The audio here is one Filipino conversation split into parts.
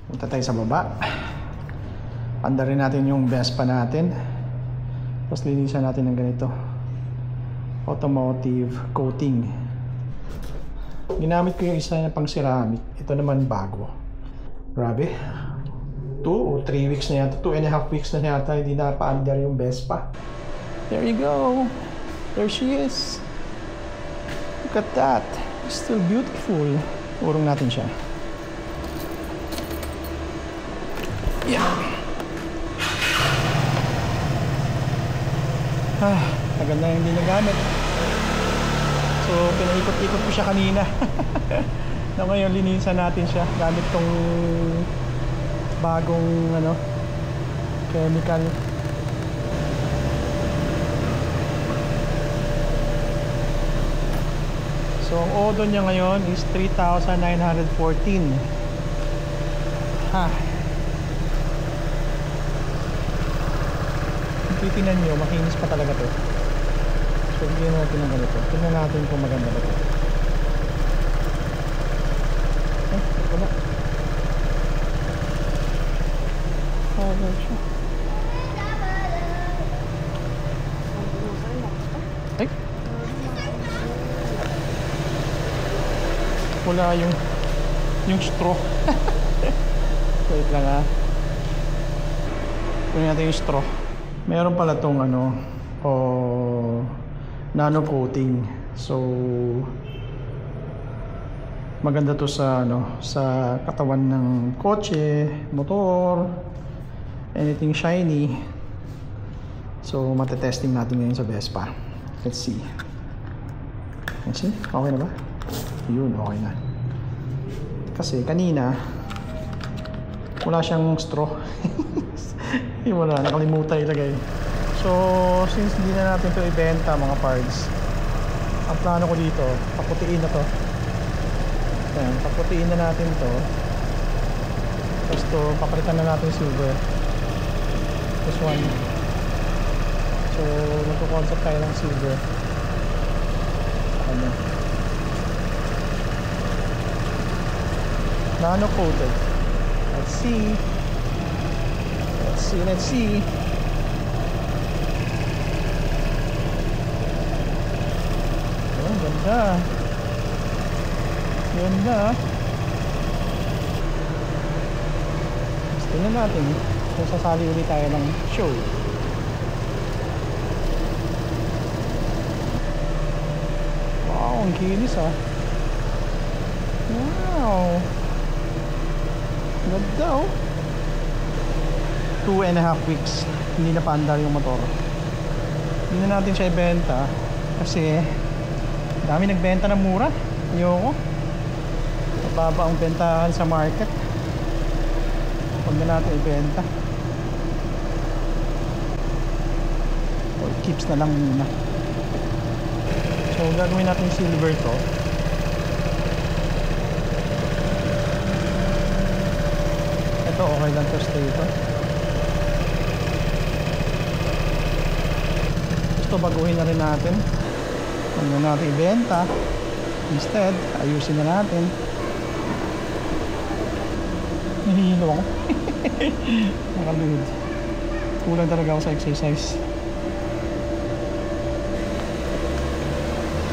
Punta tayo sa baba. Andarin natin yung Vespa natin. Tapos linisan natin ng ganito. Automotive coating. Ginamit ko yung isa na pang ceramic. Ito naman bago. Grabe. 2 o 3 weeks na yata. 2.5 weeks na yata. Hindi na pa-under yung Vespa. There you go. There she is. Look at that. It's still beautiful. Urong natin siya. Yeah. Maganda yung hindi nagamit. So, pinaikot-ikot ko siya kanina. Na ngayon, linisan natin siya. Gamit tong bagong chemical. So, ang odo niya ngayon is 3,914. Titignan nyo, makinis pa talaga to. So, bigyan natin ng ganito. Tignan natin kung maganda ba to. Wala. Wala siya. Ay! Wala yung straw. Wait lang ha. Kunin natin yung straw. Meron pala tong nano coating. So maganda to sa sa katawan ng kotse, motor, anything shiny. So matetesting natin ngayon sa Vespa. Let's see. Let's see. Okay na ba? Yun, okay na. Kasi kanina wala siyang straw. Wala, nakalimutan ilagay. So, since hindi na natin ito ibenta mga parts, ang plano ko dito, paputiin na to. Ayan, paputiin na natin to. Tapos to, papalitan na natin silver. This one. So, magko-concept tayo ng silver. Nano coated. Let's see. Let's see. Oh, ganda. Ganda. Tingnan natin kung sasali ulit tayo ng show. Wow, ang kinis ah. Wow. Ganda oh. 2.5 weeks hindi na paandar yung motor. Hindi na natin siya ibenta kasi dami nagbenta ng mura. Ayoko, mababa ang bentahan sa market. Huwag na natin ibenta. O keeps na lang muna. So gagawin natin silver to. Ito okay lang to, stay ito. Ito baguhin na rin natin. Huwag na natin ibenta. Instead, ayusin na natin. Nahihilo ako. Nakaluhod. Kulang talaga ako sa exercise.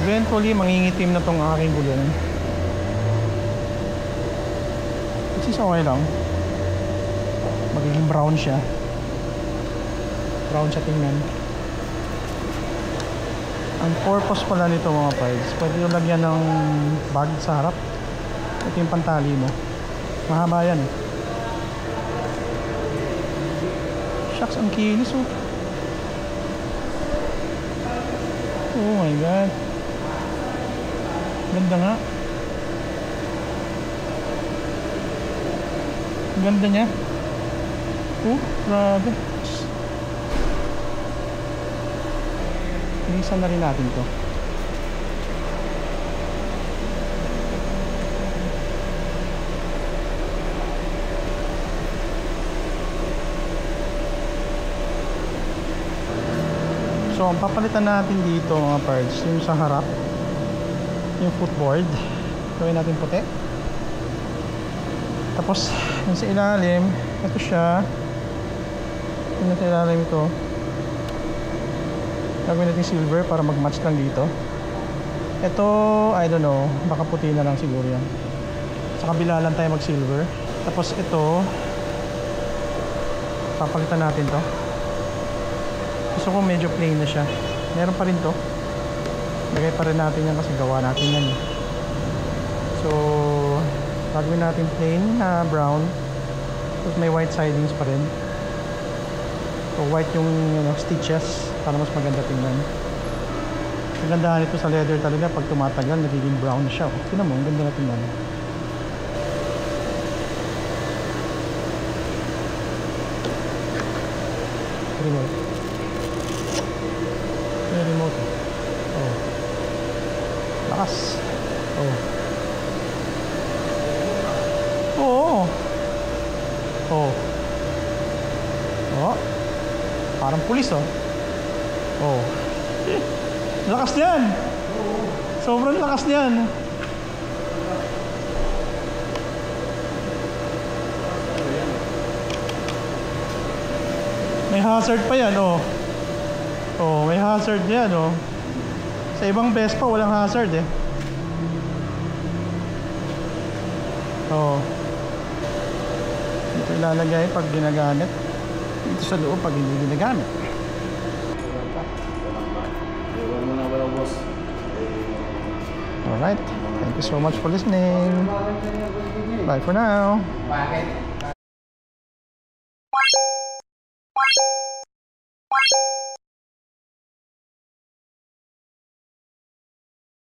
Eventually, mangingitim na tong aking gulong. Which is okay lang. Magiging brown siya. Brown siya tingnan. Ang purpose pala nito mga parts, pwede yung lagyan ng bag sa harap. Ito yung pantali mo. Mahaba yan. Shucks, ang kinis oh. Oh my god. Ganda nga. Ganda niya. Oh, grabe. Linisan na rin natin to. So ang papalitan natin dito mga parts, yung sa harap, yung footboard, gawin natin puti. Tapos Yung sa ilalim, ito siya. Yung sa ilalim ito. Gagawin natin silver para mag-match lang dito. Ito, I don't know, baka puti na lang siguro yan. Sa kabila lang tayo mag-silver. Tapos ito, papalitan natin to. Gusto ko medyo plain na siya. Meron pa rin to. Lagay pa rin natin yan kasi gawa natin yan. So, gagawin natin plain na brown. Tapos may white sidings pa rin. So, white yung stitches para mas maganda tingnan. Ang gandahan ito sa leather talaga pag tumatagal nagiging brown na siya. Tingnan mo, ang ganda na tingnan. Remote. Yung remote. Oh. Lakas. Oh. Oo. Oh. Oh. Parang pulis oh. Oh. Lakas niyan. Sobrang lakas niyan. May hazard pa yan oh. Oh, may hazard yan oh. Sa ibang Vespa walang hazard eh. Oh. Ito ilalagay pag ginagamit. Dito sa loob pag hindi ginagamit. Alright. Thank you so much for listening. Bye for now. Bakit?